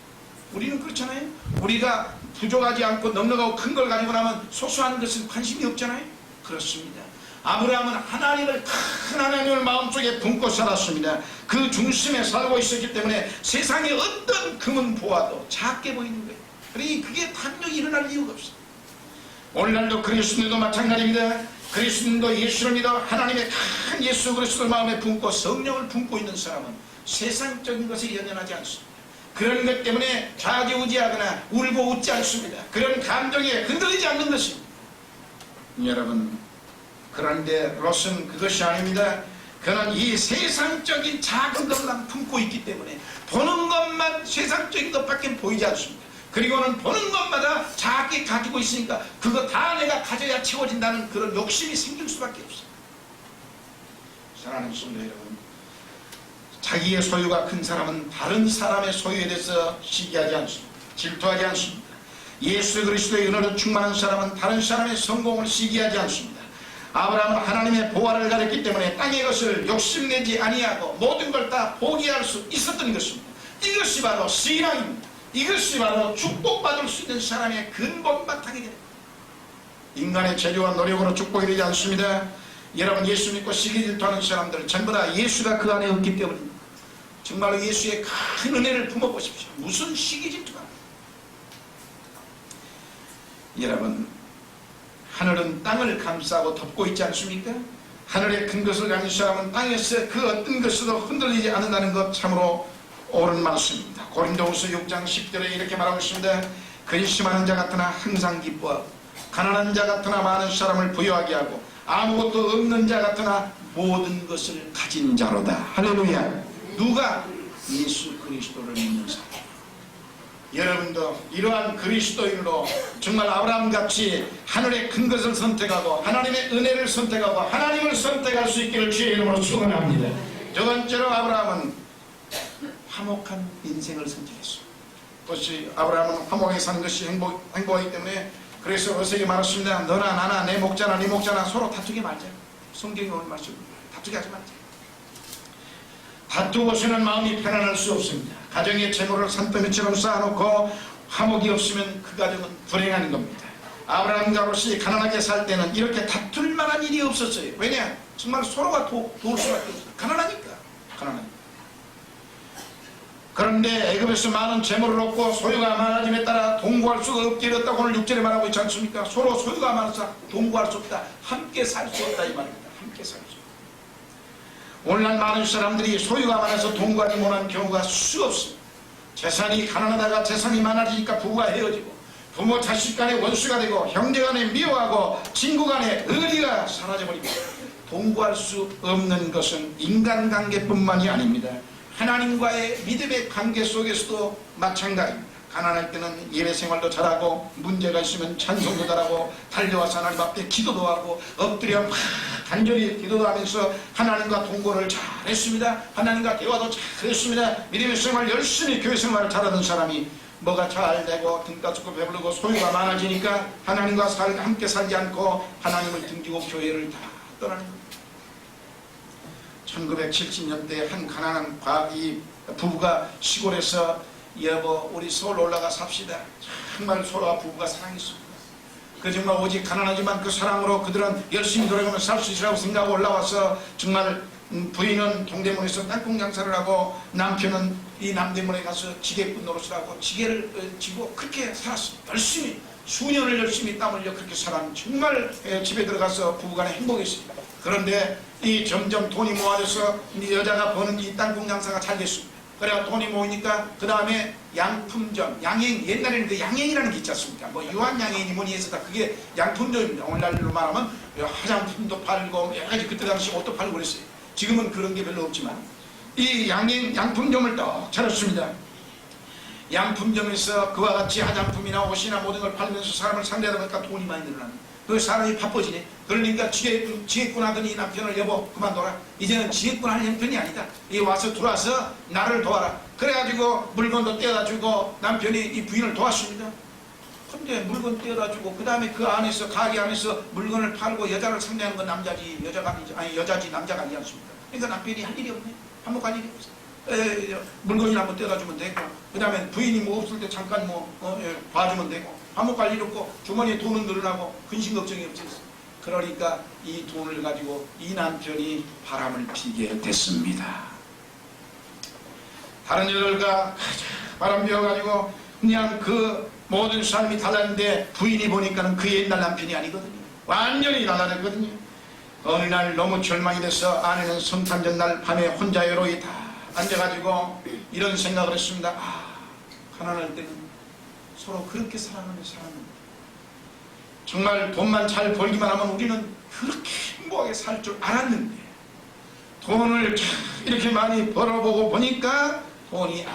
우리는 그렇잖아요. 우리가 부족하지 않고 넉넉하고 큰 걸 가지고 나면 소소한 것은 관심이 없잖아요. 그렇습니다. 아브라함은 하나님을, 큰 하나님을 마음속에 품고 살았습니다. 그 중심에 살고 있었기 때문에 세상에 어떤 금은 보아도 작게 보이는 거예요. 그러니 그게 당연히 일어날 이유가 없어요. 오늘날도 그리스도인도 마찬가지입니다. 그리스도인도 예수를 믿어 하나님의 큰 예수 그리스도를 마음에 품고 성령을 품고 있는 사람은 세상적인 것에 연연하지 않습니다. 그런 것 때문에 좌지우지하거나 울고 웃지 않습니다. 그런 감정에 흔들리지 않는 것입니다. 여러분, 그런데 롯은 그것이 아닙니다. 그는 이 세상적인 작은 것만 품고 있기 때문에 보는 것만 세상적인 것밖에 보이지 않습니다. 그리고는 보는 것마다 작게 가지고 있으니까 그거 다 내가 가져야 채워진다는 그런 욕심이 생길 수밖에 없어요. 사랑하는 성도 여러분, 자기의 소유가 큰 사람은 다른 사람의 소유에 대해서 시기하지 않습니다. 질투하지 않습니다. 예수 그리스도의 은혜로 충만한 사람은 다른 사람의 성공을 시기하지 않습니다. 아브라함은 하나님의 보화를 가졌기 때문에 땅의 것을 욕심내지 아니하고 모든 걸 다 포기할 수 있었던 것입니다. 이것이 바로 신앙입니다. 이것이 바로 축복받을 수 있는 사람의 근본 바탕이 됩니다. 인간의 재료와 노력으로 축복이 되지 않습니다. 여러분, 예수 믿고 시기 질투하는 사람들 전부 다 예수가 그 안에 없기 때문입니다. 정말로 예수의 큰 은혜를 품어보십시오. 무슨 시기 질투가. 여러분, 하늘은 땅을 감싸고 덮고 있지 않습니까? 하늘의 큰 것을 가진 사람은 땅에서 그 어떤 것으로 흔들리지 않는다는 것 참으로 옳은 말씀입니다. 고린도후서 6장 10절에 이렇게 말하고 있습니다. 근심하는 자 같으나 항상 기뻐하고 가난한 자 같으나 많은 사람을 부유하게 하고 아무것도 없는 자 같으나 모든 것을 가진 자로다. 할렐루야. 누가? 예수 그리스도를 믿는 사람. 여러분도 이러한 그리스도인으로 정말 아브라함같이 하늘의 큰 것을 선택하고 하나님의 은혜를 선택하고 하나님을 선택할 수 있기를 주의 이름으로 축원합니다. 두 번째로 아브라함은 화목한 인생을 선택했습니다. 그것이 아브라함은 화목하게 사는 것이 행복하기 때문에 그래서 어색이 말했습니다. 너나 나나 내 목자나 네 목자나 서로 다투게 말자. 성경이 오는 말씀입니다. 다투게 하지 말자. 다투고서는 마음이 편안할 수 없습니다. 가정의 재물을 산더미처럼 쌓아놓고 화목이 없으면 그 가정은 불행한 겁니다. 아브라함과 롯이 가난하게 살 때는 이렇게 다툴 만한 일이 없었어요. 왜냐? 정말 서로가 도울 수밖에 없어요. 가난하니까. 그런데 애굽에서 많은 재물을 얻고 소유가 많아짐에 따라 동거할 수가 없게 되었다고 오늘 6절에 말하고 있지 않습니까? 서로 소유가 많아서 동거할 수 없다. 함께 살 수 없다 이 말입니다. 함께 살 수 없다. 오늘날 많은 사람들이 소유가 많아서 동거하지 못하는 경우가 수없습니다. 재산이 가난하다가 재산이 많아지니까 부부가 헤어지고 부모 자식 간에 원수가 되고 형제 간에 미워하고 친구 간에 의리가 사라져버립니다. 동거할 수 없는 것은 인간관계뿐만이 아닙니다. 하나님과의 믿음의 관계 속에서도 마찬가지입니다. 가난할 때는 예배생활도 잘하고 문제가 있으면 찬송도 잘하고 달려와서 하나님 앞에 기도도 하고 엎드려 막 간절히 기도도 하면서 하나님과 동거를 잘했습니다. 하나님과 대화도 잘했습니다. 믿음의 생활 열심히 교회 생활을 잘하던 사람이 뭐가 잘 되고 등가 죽고 배부르고 소유가 많아지니까 하나님과 함께 살지 않고 하나님을 등지고 교회를 다 떠나는 겁니다. 1970년대 한 가난한 이 부부가 시골에서 여보 우리 서울 올라가 삽시다. 정말 서로가 부부가 사랑했습니다. 그 정말 오직 가난하지만 그 사랑으로 그들은 열심히 돌아가면 살 수 있으라고 생각하고 올라와서 정말 부인은 동대문에서 땅콩 장사를 하고 남편은 이 남대문에 가서 지게꾼 노릇을 하고 지게를 지고 그렇게 살았습니다. 열심히 수년을 열심히 땀 흘려 그렇게 살았는데 정말 집에 들어가서 부부간에 행복했습니다. 그런데 이 점점 돈이 모아져서 이 여자가 버는 이 땅콩 장사가 잘 됐습니다. 그래야 돈이 모이니까 그 다음에 양품점, 양행, 옛날에는 그 양행이라는 게 있지 않습니까? 뭐 유한양행이 뭐니 해서 다 그게 양품점입니다. 오늘날로 말하면 화장품도 팔고 여러 가지 그때 당시 옷도 팔고 그랬어요. 지금은 그런 게 별로 없지만 이 양품점을 또 차렸습니다. 양품점에서 그와 같이 화장품이나 옷이나 모든 걸 팔면서 사람을 상대하다 보니까 돈이 많이 늘어납니다. 그 사람이 바빠지네. 그러니까 지게꾼 하던 이 남편을 여보 그만둬라. 이제는 지게꾼 할 형편이 아니다. 이 와서 들어와서 나를 도와라. 그래가지고 물건도 떼어다 주고 남편이 이 부인을 도왔습니다. 근데 물건 떼어다 주고 그 다음에 그 안에서 가게 안에서 물건을 팔고 여자를 상대하는 건 남자지 여자가 아니지 여자지 남자가 아니지 않습니까? 그러니까 남편이 할 일이 없네. 한몫할 일이 없어. 물건이나 한번 떼어주면 되고, 그 다음에 부인이 뭐 없을 때 잠깐 봐주면 되고, 화목 관리 없고 주머니에 돈은 늘어나고 근심 걱정이 없었어. 그러니까 이 돈을 가지고 이 남편이 바람을 피게 됐습니다. 다른 여자들과 바람 피워가지고 그냥 그 모든 삶이 달랐는데 부인이 보니까는 그 옛날 남편이 아니거든요. 완전히 달라졌거든요. 어느 날 너무 절망이 돼서 아내는 성탄 전날 밤에 혼자 외로이 다 앉아가지고 이런 생각을 했습니다. 가난할 때는 서로 그렇게 사랑하며 살았는데, 정말 돈만 잘 벌기만 하면 우리는 그렇게 행복하게 살 줄 알았는데, 돈을 이렇게 많이 벌어보고 보니까 돈이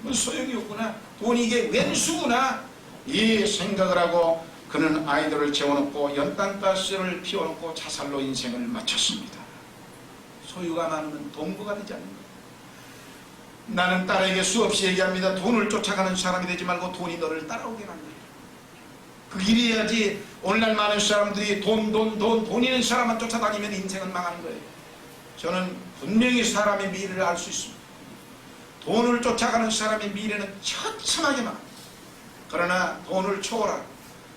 뭐 소용이 없구나, 돈이 이게 왼수구나, 이 생각을 하고 그는 아이들을 재워놓고 연탄가스를 피워놓고 자살로 인생을 마쳤습니다. 소유가 많으면 동거가 되지 않는가. 나는 딸에게 수없이 얘기합니다. 돈을 쫓아가는 사람이 되지 말고 돈이 너를 따라오게 만들어. 그 길이어야지. 오늘날 많은 사람들이 돈 있는 사람만 쫓아다니면 인생은 망하는 거예요. 저는 분명히 사람의 미래를 알 수 있습니다. 돈을 쫓아가는 사람의 미래는 처참하게 망합니다. 그러나 돈을 초월하고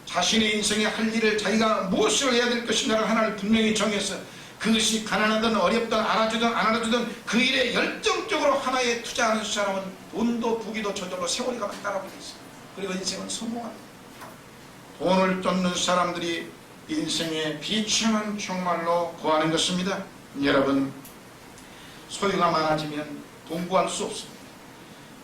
자신의 인생에 할 일을 자기가 무엇을 해야 될 것인가를 하나를 분명히 정해서 그것이 가난하든 어렵든 알아주든 안 알아주든 그 일에 열정적으로 하나에 투자하는 사람은 돈도 부귀도 저절로 세월이 가면 따라오게 있어요. 그리고 인생은 성공합니다. 돈을 쫓는 사람들이 인생의 비참한 종말로 고하는 것입니다. 여러분, 소유가 많아지면 동거할 수 없습니다.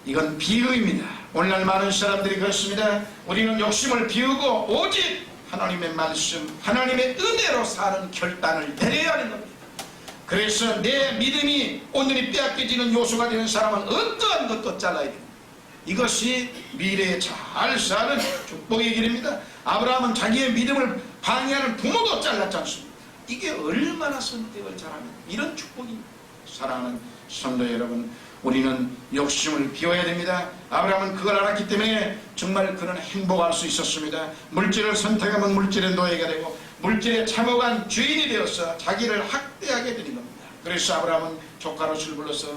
이건 비유입니다. 오늘날 많은 사람들이 그렇습니다. 우리는 욕심을 비우고 오직 하나님의 말씀, 하나님의 은혜로 사는 결단을 내려야 하는 겁니다. 그래서 내 믿음이 오늘이 빼앗겨지는 요소가 되는 사람은 어떠한 것도 잘라야 됩니다. 이것이 미래에 잘 사는 축복의 길입니다. 아브라함은 자기의 믿음을 방해하는 부모도 잘랐지 않습니까? 이게 얼마나 선택을 잘하면 이런 축복입니다. 사랑하는 성도 여러분, 우리는 욕심을 비워야 됩니다. 아브라함은 그걸 알았기 때문에 정말 그는 행복할 수 있었습니다. 물질을 선택하면 물질의 노예가 되고 물질에 참혹한 주인이 되어서 자기를 학대하게 되는 겁니다. 그래서 아브라함은 조카롯을 불러서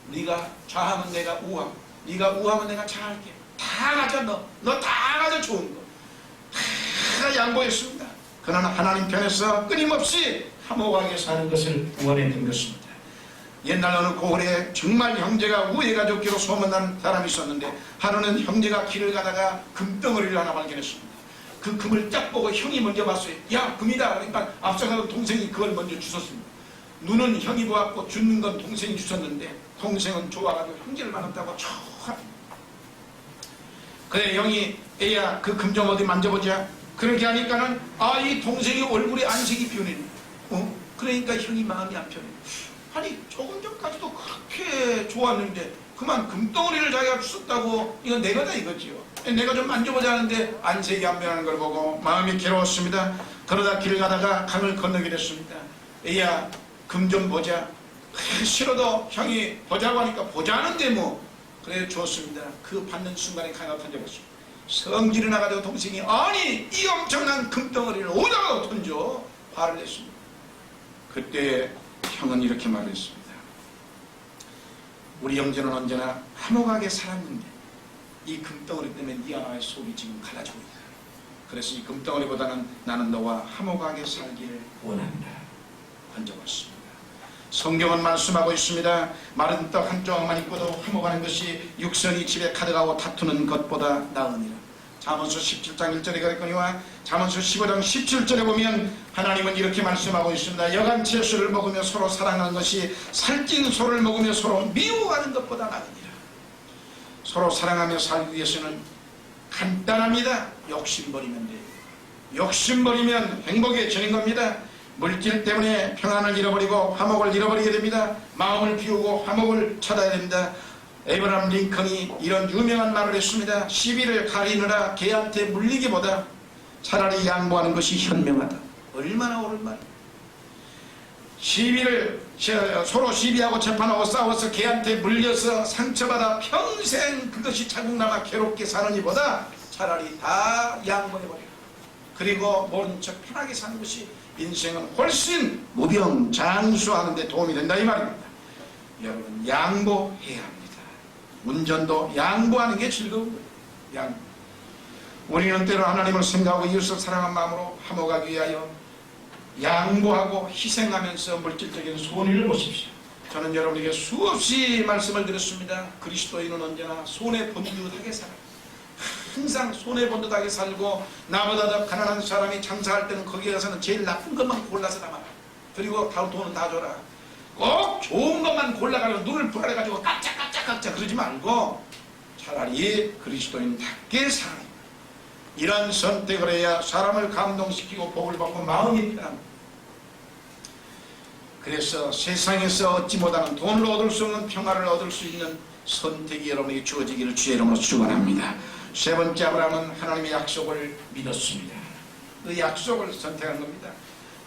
네가 좌하면 내가 우하고 네가 우하면 내가 좌할게. 다 가져. 너 다 가져. 좋은 거 다 양보했습니다. 그는 하나님 편에서 끊임없이 화목하게 사는 것을 원했는 것입니다. 옛날 어느 고을에 정말 형제가 우애가족기로 소문난 사람이 있었는데, 하루는 형제가 길을 가다가 금덩어리를 하나 발견했습니다. 그 금을 딱 보고 형이 먼저 봤어요. 야, 금이다. 그러니까 앞서가던 동생이 그걸 먼저 주웠습니다. 눈은 형이 보았고 주는 건 동생이 주셨는데, 동생은 좋아가지고 형제를 만났다고 좋아합니다. 그래, 형이 애야 그 금 좀 어디 만져보자. 그렇게 하니까는 이 동생이 얼굴에 안색이 변해. 그러니까 형이 마음이 안 편해. 아니, 조금 전까지도 그렇게 좋았는데 그만 금덩어리를 자기가 주셨다고, 이건 내 거다 이거지요. 내가 좀 만져보자 하는데 안색이 안 변하는 걸 보고 마음이 괴로웠습니다. 그러다 길 가다가 강을 건너게 됐습니다. 애야 금 좀 보자. 싫어도 형이 보자고 하니까 보자는데 뭐. 그래 주었습니다. 그 받는 순간에 강을 던져봤습니다. 성질이 나가지고 동생이 아니 이 엄청난 금덩어리를 어디다가 던져? 화를 냈습니다. 그때 형은 이렇게 말했습니다. 우리 형제는 언제나 화목하게 살았는데 이 금덩어리 때문에 네 아마의 속이 지금 갈라지고 있다. 그래서 이 금덩어리보다는 나는 너와 화목하게 살기를 원한다. 던져봤습니다. 성경은 말씀하고 있습니다. 마른 떡 한 조각만 있고도 화목하는 것이 육선이 집에 가득하고 다투는 것보다 나으니라. 잠언서 17장 1절에 그랬거니와 잠언서 15장 17절에 보면 하나님은 이렇게 말씀하고 있습니다. 여간 채소를 먹으며 서로 사랑하는 것이 살찐 소를 먹으며 서로 미워하는 것보다 나으니라. 서로 사랑하며 살기 위해서는 간단합니다. 욕심 버리면 돼요. 욕심 버리면 행복해지는 겁니다. 물질 때문에 평안을 잃어버리고 화목을 잃어버리게 됩니다. 마음을 비우고 화목을 찾아야 됩니다. 에이브라함 링컨이 이런 유명한 말을 했습니다. 시비를 가리느라 개한테 물리기보다 차라리 양보하는 것이 현명하다. 얼마나 옳은 말이에요. 시비를 서로 시비하고 재판하고 싸워서 개한테 물려서 상처받아 평생 그것이 자국남아 괴롭게 사는 이보다 차라리 다 양보해버리라. 그리고 모른 척 편하게 사는 것이 인생은 훨씬 무병장수하는 데 도움이 된다 이 말입니다. 여러분 양보해야 합니다. 운전도 양보하는 게 즐거운 거예요. 양보. 우리는 때로 하나님을 생각하고 이웃을 사랑한 마음으로 화목하기 위하여 양보하고 희생하면서 물질적인 손해를 보십시오. 저는 여러분에게 수없이 말씀을 드렸습니다. 그리스도인은 언제나 손해본듯하게 살아요. 항상 손해본듯하게 살고 나보다 더 가난한 사람이 장사할 때는 거기에 가서는 제일 나쁜 것만 골라서 담아라. 그리고 다음 돈은 다 줘라. 꼭 좋은 것만 골라가지고 눈을 불안해가지고 깜짝깜짝 그러지 말고 차라리 그리스도인답게 살아요. 이런 선택을 해야 사람을 감동시키고 복을 받고 마음이 편합니다. 그래서 세상에서 얻지 못하는 돈으로 얻을 수 없는 평화를 얻을 수 있는 선택이 여러분에게 주어지기를 주의 이름으로 축원합니다. 세 번째, 아브라함은 하나님의 약속을 믿었습니다. 그 약속을 선택한 겁니다.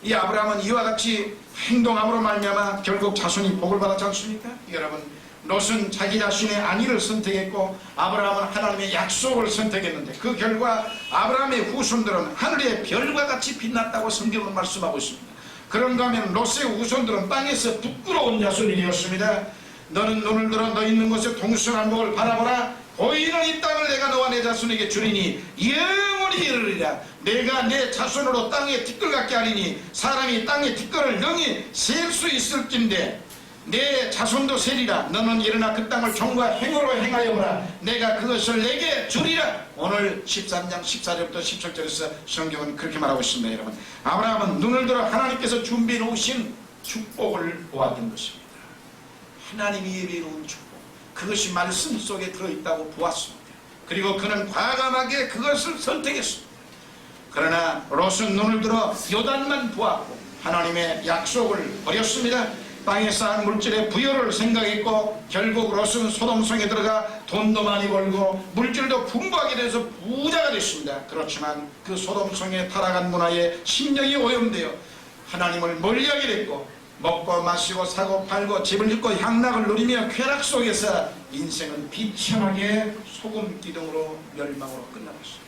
이 아브라함은 이와 같이 행동함으로 말미암아 결국 자손이 복을 받았지 않습니까? 여러분, 롯은 자기 자신의 안위를 선택했고 아브라함은 하나님의 약속을 선택했는데 그 결과 아브라함의 후손들은 하늘의 별과 같이 빛났다고 성경은 말씀하고 있습니다. 그런가 하면 롯의 후손들은 땅에서 부끄러운 자손이 되었습니다. 너는 눈을 들어 너 있는 곳에 동수한 복을 바라보라. 보이는 이 땅을 내가 너와 내 자손에게 주리니 영원히 이르리라. 내가 내 자손으로 땅에 티끌 같게 하리니 사람이 땅에 티끌을 능히 셀 수 있을진데 내 자손도 세리라. 너는 일어나 그 땅을 종과 행으로 행하여 보라. 내가 그것을 내게 주리라. 오늘 13장 14절부터 17절에서 성경은 그렇게 말하고 있습니다. 여러분, 아브라함은 눈을 들어 하나님께서 준비해 놓으신 축복을 보았던 것입니다. 하나님이 예비해 놓은 축복, 그것이 말씀 속에 들어있다고 보았습니다. 그리고 그는 과감하게 그것을 선택했습니다. 그러나 롯은 눈을 들어 요단만 보았고 하나님의 약속을 버렸습니다. 땅에 쌓은 물질의 부여를 생각했고 결국 롯은 소돔성에 들어가 돈도 많이 벌고 물질도 풍부하게 돼서 부자가 됐습니다. 그렇지만 그 소돔성에 타락한 문화에 심령이 오염되어 하나님을 멀리하게 됐고 먹고 마시고 사고 팔고 집을 짓고 향락을 누리며 쾌락 속에서 인생은 비참하게 소금 기둥으로 멸망으로 끝나갔습니다.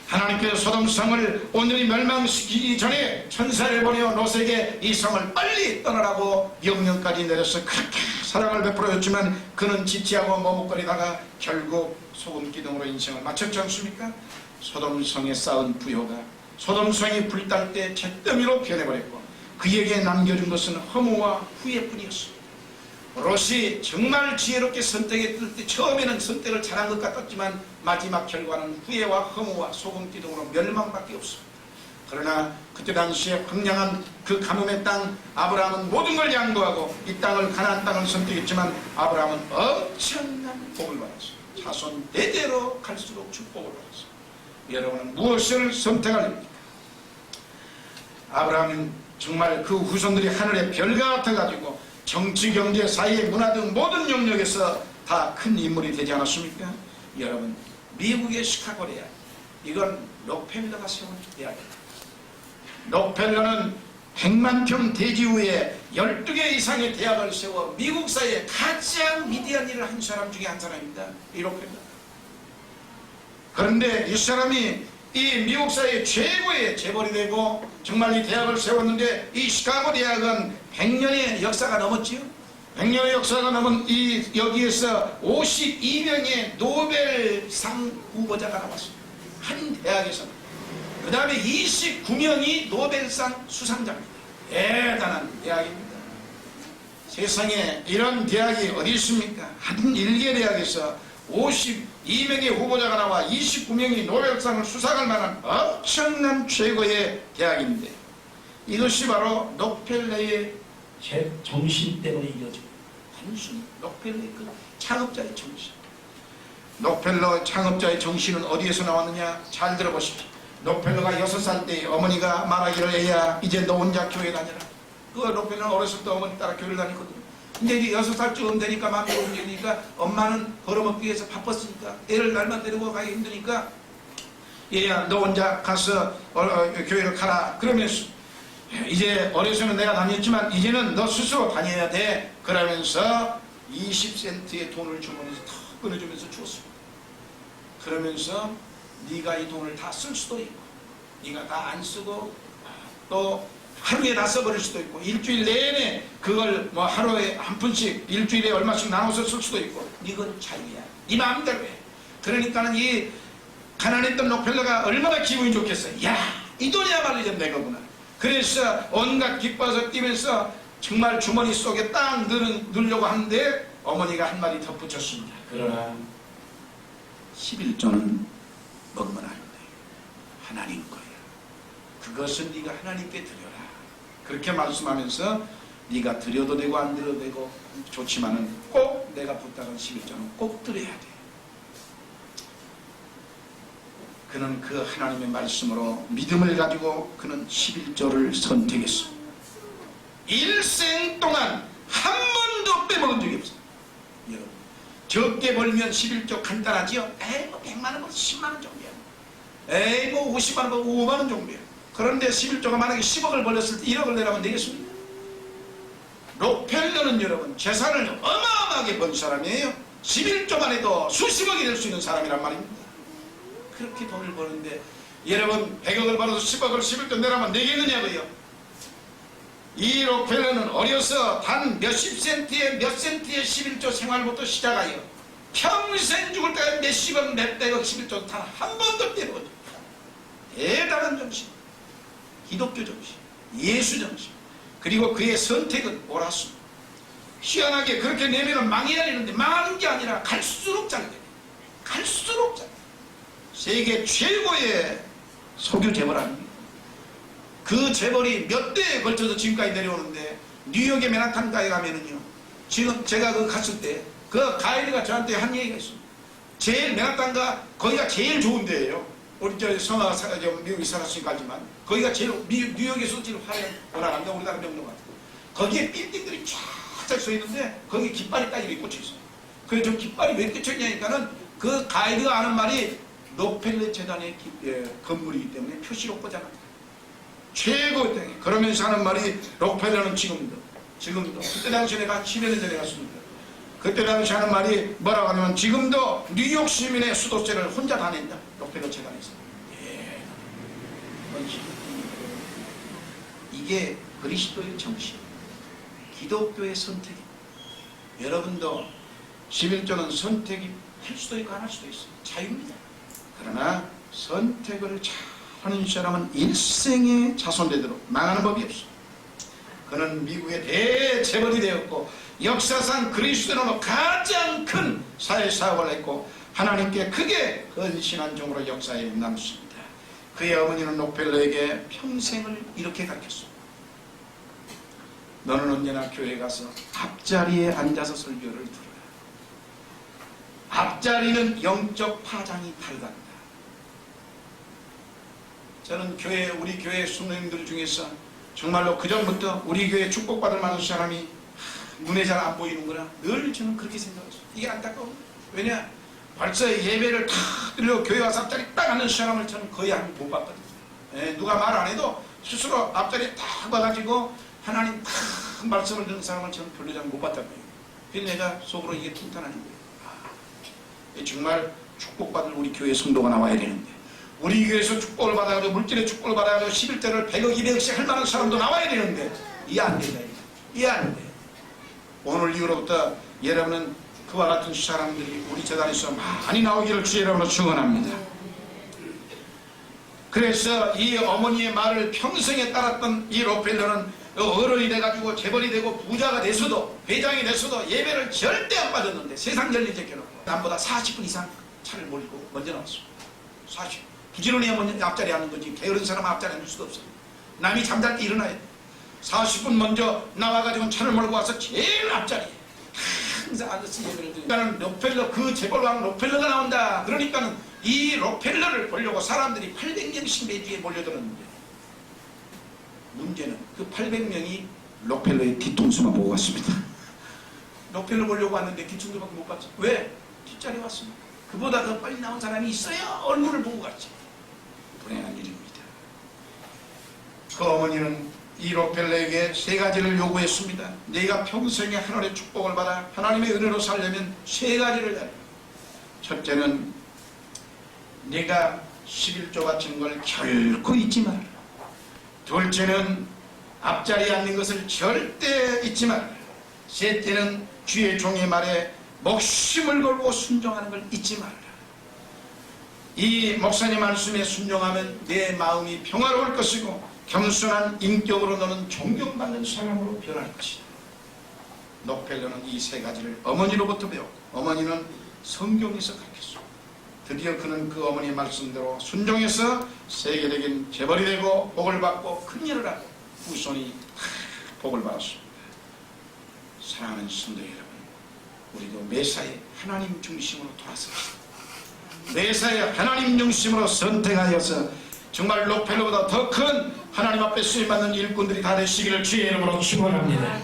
하나님께서 소돔성을 온전히 멸망시키기 전에 천사를 보내어 롯에게 이 성을 빨리 떠나라고 명령까지 내려서 그렇게 사랑을 베풀어줬지만 그는 지체하고 머뭇거리다가 결국 소금 기둥으로 인생을 마쳤지 않습니까? 소돔성에 쌓은 부요가 소돔성이 불탈 때 잿더미로 변해버렸고 그에게 남겨준 것은 허무와 후회뿐이었습니다. 롯이 정말 지혜롭게 선택했을 때 처음에는 선택을 잘한 것 같았지만 마지막 결과는 후회와 허무와 소금 기둥으로 멸망밖에 없습니다. 그러나 그때 당시에 황량한 그 가뭄의 땅 아브라함은 모든 걸 양보하고 이 땅을 가나안 땅을 선택했지만 아브라함은 엄청난 복을 받았어요. 자손 대대로 갈수록 축복을 받았어요. 여러분은 무엇을 선택하십니까? 아브라함은 정말 그 후손들이 하늘의 별과 같아가지고 정치, 경제, 사회, 문화 등 모든 영역에서 다 큰 인물이 되지 않았습니까? 여러분, 미국의 시카고 대학, 이건 록펠러가 세운 대학입니다. 록펠러는 100만 평 대지 위에 12개 이상의 대학을 세워 미국 사회에 가장 위대한 일을 한 사람 중에 한 사람입니다. 이 록펠러. 그런데 이 사람이 이 미국 사회의 최고의 재벌이 되고 정말 이 대학을 세웠는데 이 시카고 대학은 100년의 역사가 넘었지요. 100년의 역사가 넘은 이 여기에서 52명의 노벨상 후보자가 나왔습니다. 한 대학에서는. 그 다음에 29명이 노벨상 수상자입니다. 대단한 대학입니다. 세상에 이런 대학이 어디 있습니까? 한 일개 대학에서 52명의 후보자가 나와 29명이 노벨상을 수상할 만한 엄청난 최고의 대학인데 이것이 바로 록펠러의 정신 때문에 이루어집니다. 단순히 록펠러의 그 창업자의 정신. 록펠러 창업자의 정신은 어디에서 나왔느냐? 잘 들어보십시오. 록펠러가 6살 때 어머니가 말하기를 애야 이제 너 혼자 교회 다녀라. 그 록펠러는 어렸을 때 어머니 따라 교회를 다니거든요. 근데 이제 6살쯤 되니까 마음이 움직이니까 엄마는 벌어먹기 위해서 바빴으니까 애를 날만 데리고 가기 힘드니까 얘야 너 혼자 가서 교회를 가라. 그러면서 이제 어려서는 내가 다녔지만 이제는 너 스스로 다녀야 돼. 그러면서 20센트의 돈을 주머니에서 탁 꺼내주면서 주었습니다. 그러면서 네가 이 돈을 다 쓸 수도 있고 네가 다 안 쓰고 또 하루에 다 써버릴 수도 있고 일주일 내내 그걸 뭐 하루에 한 푼씩 일주일에 얼마씩 나눠서 쓸 수도 있고 이건 자유야. 네 마음대로 해. 그러니까는 이 가난했던 록펠러가 얼마나 기분이 좋겠어. 야, 이 돈이야말로 이제 내 거구나. 그래서 온갖 기뻐서 뛰면서 정말 주머니 속에 딱 넣으려고 하는데 어머니가 한 마디 덧붙였습니다. 그러나 11조는 먹으면 안 돼. 하나님 거야. 그것은 네가 하나님께 드려라. 그렇게 말씀하면서 네가 드려도 되고 안 드려도 되고 좋지만은 꼭 내가 부탁한 11조는 꼭 드려야 돼. 그는 그 하나님의 말씀으로 믿음을 가지고 그는 11조를 선택했습니다. 일생 동안 한 번도 빼먹은 적이 없어요. 여러분, 적게 벌면 11조 간단하지요? 에이 뭐 100만원 벌 10만원 정도야. 에이 뭐 50만원 벌 5만원 정도야. 그런데 11조가 만약에 10억을 벌렸을 때 1억을 내라면 되겠습니까? 록펠러는 여러분 재산을 어마어마하게 번 사람이에요. 11조만 해도 수십억이 될 수 있는 사람이란 말입니다. 그렇게 돈을 버는데 여러분 100억을 벌어서 10억을 11조 내라면 되겠느냐고요. 이 록펠러는 어려서 단 몇십 센트에 몇 센트의 11조 생활부터 시작하여 평생 죽을 때까지 몇십억 몇백억 11조 단 한 번도 떼보죠. 대단한 정신, 기독교 정신, 예수 정신, 그리고 그의 선택은 옳았습니다. 희한하게 그렇게 내면은 망해야 되는데 망하는 게 아니라 갈수록 잘게 돼. 갈수록 잘게. 세계 최고의 석유 재벌 아닙니까? 그 재벌이 몇 대에 걸쳐서 지금까지 내려오는데 뉴욕의 맨하탄가에 가면은요, 지금 제가 그 갔을 때 그 가이드가 저한테 한 얘기가 있습니다. 제일 맨하탄가 거기가 제일 좋은 데예요. 우리 저 성화 미국에 살았으니까 알지만 거기가 제일 뉴욕에서 제일 화려한 오락한다 우리나라 명동 같은 거기에 빌딩들이 쫙 서 있는데 거기에 깃발이 딱 이렇게 꽂혀 있어요. 그래서 저 깃발이 왜 꽂혀 있냐니까는 그 가이드가 아는 말이 록펠러 재단의 건물이기 때문에 표시로 꽂아놨다. 최고 땅에. 그러면서 하는 말이 록펠러는 지금도 그때 당시에 내가 10여 년 전에 갔습니다. 그때 당시 하는 말이 뭐라고 하냐면 지금도 뉴욕 시민의 수도세를 혼자 다 낸다. 록펠러 재단에서. 예. 이게 그리스도의 정신, 기독교의 선택입니다. 여러분도 11조는 선택이 할 수도 있고 안 할 수도 있어요. 자유입니다. 그러나 선택을 잘하는 사람은 일생에 자손되도록 망하는 법이 없어요. 그는 미국의 대재벌이 되었고 역사상 그리스도인으로 가장 큰 사회사업을 했고 하나님께 크게 헌신한 종으로 역사에 남습니다. 그의 어머니는 록펠러에게 평생을 이렇게 가르쳤습니다. 너는 언제나 교회에 가서 앞자리에 앉아서 설교를 들어라. 앞자리는 영적 파장이 다르단다. 저는 우리 교회 성도님들 중에서 정말로 그전부터 우리 교회 축복받을 만한 사람이 눈에 잘 안 보이는구나 늘 저는 그렇게 생각했어요. 이게 안타까워. 왜냐 벌써 예배를 다 드리고 교회 와서 앞자리 딱 앉는 사람을 저는 거의 못 봤거든요. 누가 말 안 해도 스스로 앞자리에 딱 와가지고 하나님 딱 말씀을 듣는 사람을 저는 별로 잘 못 봤단 말이에요. 그래서 내가 속으로 이게 통탄하는 거예요. 정말 축복받을 우리 교회 성도가 나와야 되는데 우리 교회에서 축복을 받아가지고 물질의 축복을 받아가지고 11대를 100억 200억씩 할 만한 사람도 나와야 되는데 이해 안 된다. 이해 안 돼. 오늘 이후로부터 여러분은 그와 같은 사람들이 우리 재단에서 많이 나오기를 주의 이름으로 축원합니다. 그래서 이 어머니의 말을 평생에 따랐던 이 록펠러는 어른이 돼가지고 재벌이 되고 부자가 돼서도 회장이 돼서도 예배를 절대 안 빠졌는데 세상 열린 제껴놓고 남보다 40분 이상 차를 몰고 먼저 나왔습니다. 40분 부지런히 먼저 앞자리에 앉는 거지 게으른 사람 앞자리에 앉을 수도 없어요. 남이 잠잘 때 일어나야 돼. 40분 먼저 나와가지고 차를 몰고 와서 제일 앞자리에 항상 앉아서 예배를 드리고 그러니까 록펠러 그 재벌왕 록펠러가 나온다. 그러니까는 이 록펠러를 보려고 사람들이 800명씩 매주에 몰려들었는데 문제는 그 800명이 록펠러의 뒤통수만 보고 왔습니다. 록펠러 보려고 왔는데 뒤통수밖에 못 봤죠. 왜? 뒷자리에 왔습니다. 그보다 더 빨리 나온 사람이 있어야 얼굴을 보고 갔지. 불행한 일입니다. 그 어머니는 이 록펠러에게 세 가지를 요구했습니다. 네가 평생에 하나님의 축복을 받아 하나님의 은혜로 살려면 세 가지를 해야 돼. 첫째는 네가 11조 바친 걸 결코 잊지 마라. 둘째는 앞자리에 앉는 것을 절대 잊지 말아라. 셋째는 주의 종의 말에 목숨을 걸고 순종하는 걸 잊지 말아라. 이 목사님 말씀에 순종하면 내 마음이 평화로울 것이고 겸손한 인격으로 너는 존경받는 사람으로 변할 것이다. 록펠러는 이 세 가지를 어머니로부터 배웠고 어머니는 성경에서 가르쳤습니다. 드디어 그는 그 어머니의 말씀대로 순종해서 세계적인 재벌이 되고 복을 받고 큰 일을 하고 후손이 복을 받았습니다. 사랑하는 성도 여러분, 우리도 매사에 하나님 중심으로 돌아섭시다. 매사에 하나님 중심으로 선택하여서 정말 록펠러보다 더 큰 하나님 앞에 쓰임받는 일꾼들이 다 되시기를 주의 이름으로 축원합니다.